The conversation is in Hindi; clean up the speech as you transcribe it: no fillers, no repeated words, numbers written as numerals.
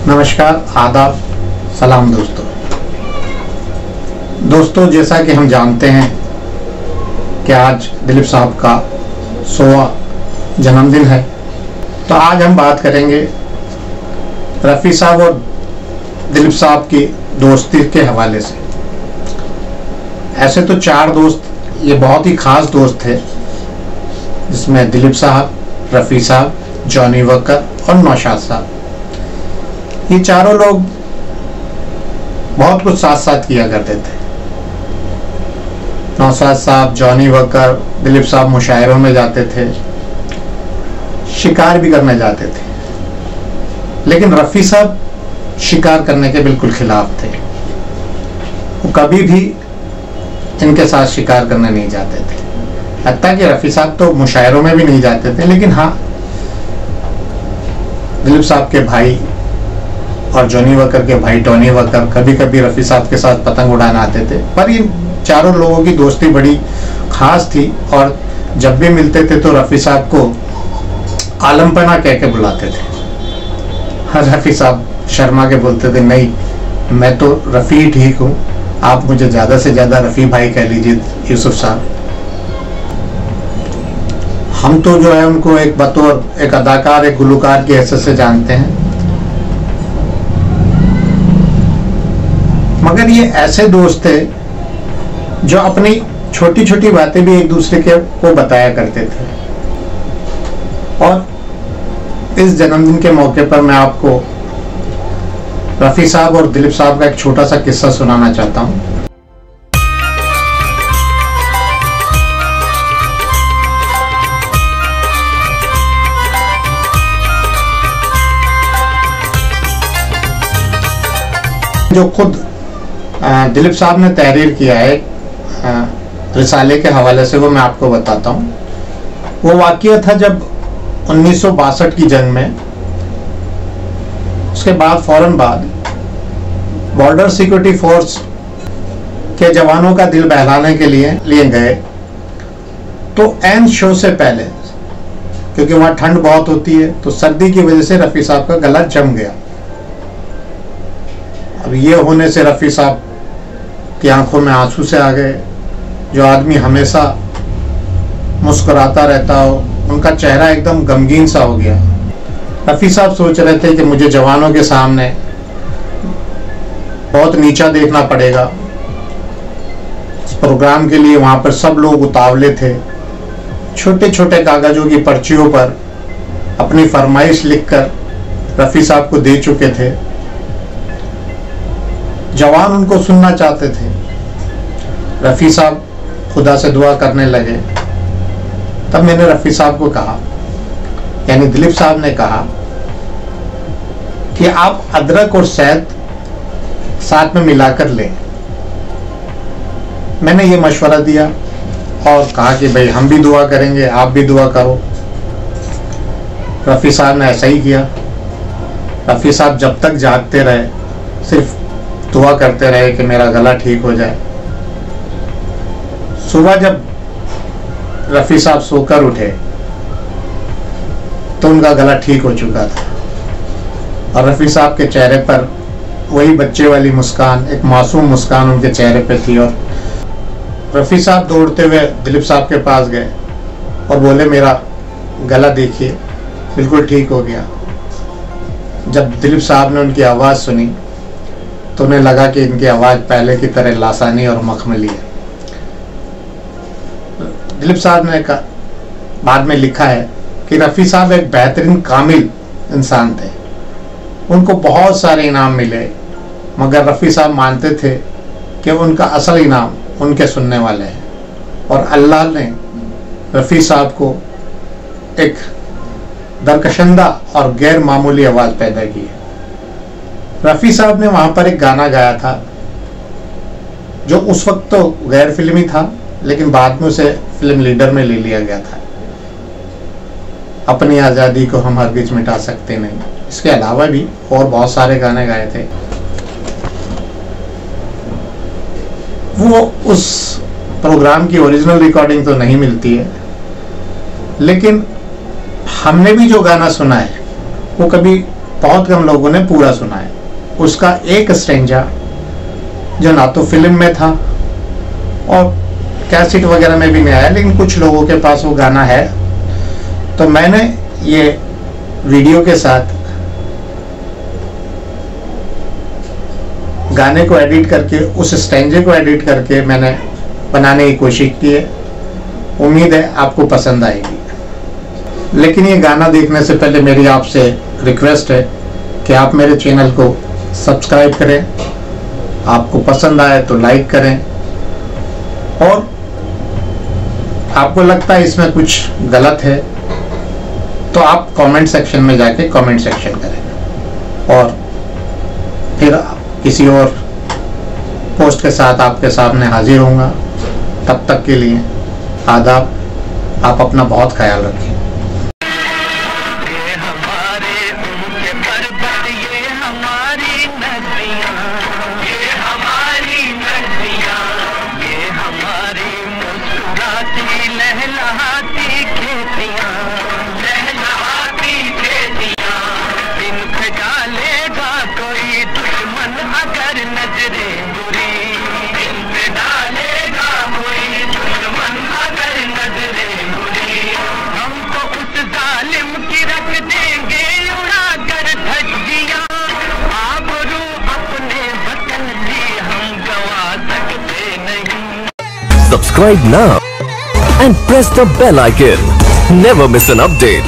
नमस्कार, आदाब, सलाम दोस्तों, जैसा कि हम जानते हैं कि आज दिलीप साहब का 100वां जन्मदिन है, तो आज हम बात करेंगे रफ़ी साहब और दिलीप साहब की दोस्ती के हवाले से। ऐसे तो 4 दोस्त, ये बहुत ही ख़ास दोस्त थे, जिसमें दिलीप साहब, रफ़ी साहब, जॉनी वकर और नौशाद साहब। ये चारों लोग बहुत कुछ साथ साथ किया करते थे। नौशाद साहब, जॉनी वकर, दिलीप साहब मुशायरों में जाते थे, शिकार भी करने जाते थे। लेकिन रफ़ी साहब शिकार करने के बिल्कुल खिलाफ थे। वो कभी भी इनके साथ शिकार करने नहीं जाते थे। हत्ता कि रफ़ी साहब तो मुशायरों में भी नहीं जाते थे, लेकिन हाँ, दिलीप साहब के भाई और जॉनी वकर के भाई टॉनी वकर कभी कभी रफ़ी साहब के साथ पतंग उड़ाने आते थे। पर इन चारों लोगों की दोस्ती बड़ी खास थी और जब भी मिलते थे तो रफ़ी साहब को आलमपना कह के बुलाते थे। हाँ, रफ़ी साहब शर्मा के बोलते थे, नहीं, मैं तो रफ़ी ही ठीक हूँ, आप मुझे ज़्यादा से ज़्यादा रफ़ी भाई कह लीजिए, यूसुफ साहब। हम तो जो है उनको एक बतौर एक अदाकार, एक गुलकार की हैसियत से जानते हैं, मगर ये ऐसे दोस्त थे जो अपनी छोटी छोटी बातें भी एक दूसरे को बताया करते थे। और इस जन्मदिन के मौके पर मैं आपको रफ़ी साहब और दिलीप साहब का एक छोटा सा किस्सा सुनाना चाहता हूँ। जो खुद दिलीप साहब ने तहरीर किया है रिसाले के हवाले से, वो मैं आपको बताता हूँ। वो वाक़या था जब 1962 की जंग में, उसके बाद फौरन बाद बॉर्डर सिक्योरिटी फोर्स के जवानों का दिल बहलाने के लिए गए, तो एन शो से पहले, क्योंकि वहाँ ठंड बहुत होती है, तो सर्दी की वजह से रफ़ी साहब का गला जम गया। अब ये होने से रफ़ी साहब की आंखों में आंसू से आ गए। जो आदमी हमेशा मुस्कुराता रहता हो, उनका चेहरा एकदम गमगीन सा हो गया। रफ़ी साहब सोच रहे थे कि मुझे जवानों के सामने बहुत नीचा देखना पड़ेगा। इस प्रोग्राम के लिए वहाँ पर सब लोग उतावले थे। छोटे छोटे कागजों की पर्चियों पर अपनी फरमाइश लिखकर रफ़ी साहब को दे चुके थे। जवान उनको सुनना चाहते थे। रफ़ी साहब खुदा से दुआ करने लगे। तब मैंने रफ़ी साहब को कहा, यानी दिलीप साहब ने कहा कि आप अदरक और शहद साथ में मिलाकर लें। मैंने ये मशवरा दिया और कहा कि भाई हम भी दुआ करेंगे, आप भी दुआ करो। रफ़ी साहब ने ऐसा ही किया। रफ़ी साहब जब तक जागते रहे, सिर्फ दुआ करते रहे कि मेरा गला ठीक हो जाए। सुबह जब रफ़ी साहब सोकर उठे तो उनका गला ठीक हो चुका था और रफ़ी साहब के चेहरे पर वही बच्चे वाली मुस्कान, एक मासूम मुस्कान उनके चेहरे पे थी। और रफ़ी साहब दौड़ते हुए दिलीप साहब के पास गए और बोले, मेरा गला देखिए, बिल्कुल ठीक हो गया। जब दिलीप साहब ने उनकी आवाज़ सुनी तो उन्हें लगा कि इनकी आवाज़ पहले की तरह लासानी और मखमली है। दिलीप साहब ने बाद में लिखा है कि रफ़ी साहब एक बेहतरीन कामिल इंसान थे। उनको बहुत सारे इनाम मिले, मगर रफ़ी साहब मानते थे कि उनका असल इनाम उनके सुनने वाले हैं। और अल्लाह ने रफ़ी साहब को एक दरकशंदा और गैर मामूली आवाज़ पैदा की है। रफ़ी साहब ने वहाँ पर एक गाना गाया था जो उस वक्त तो गैर फिल्मी था, लेकिन बाद में उसे फिल्म लीडर में ले लिया गया था। अपनी आज़ादी को हम हरगिज़ मिटा सकते नहीं। इसके अलावा भी और बहुत सारे गाने गाए थे। वो उस प्रोग्राम की ओरिजिनल रिकॉर्डिंग तो नहीं मिलती है, लेकिन हमने भी जो गाना सुना है वो कभी बहुत कम लोगों ने पूरा सुना है। उसका एक स्टेंजा जो ना तो फिल्म में था और कैसेट वगैरह में भी नहीं आया, लेकिन कुछ लोगों के पास वो गाना है, तो मैंने ये वीडियो के साथ गाने को एडिट करके, उस स्टेंजे को एडिट करके मैंने बनाने की कोशिश की है। उम्मीद है आपको पसंद आएगी। लेकिन ये गाना देखने से पहले मेरी आपसे रिक्वेस्ट है कि आप मेरे चैनल को सब्सक्राइब करें, आपको पसंद आए तो लाइक करें, और आपको लगता है इसमें कुछ गलत है तो आप कमेंट सेक्शन में जाके कमेंट सेक्शन करें, और फिर किसी और पोस्ट के साथ आपके सामने हाजिर होऊंगा। तब तक के लिए आदाब। आप अपना बहुत ख्याल रखें। Subscribe now and press the bell icon. Never miss an update.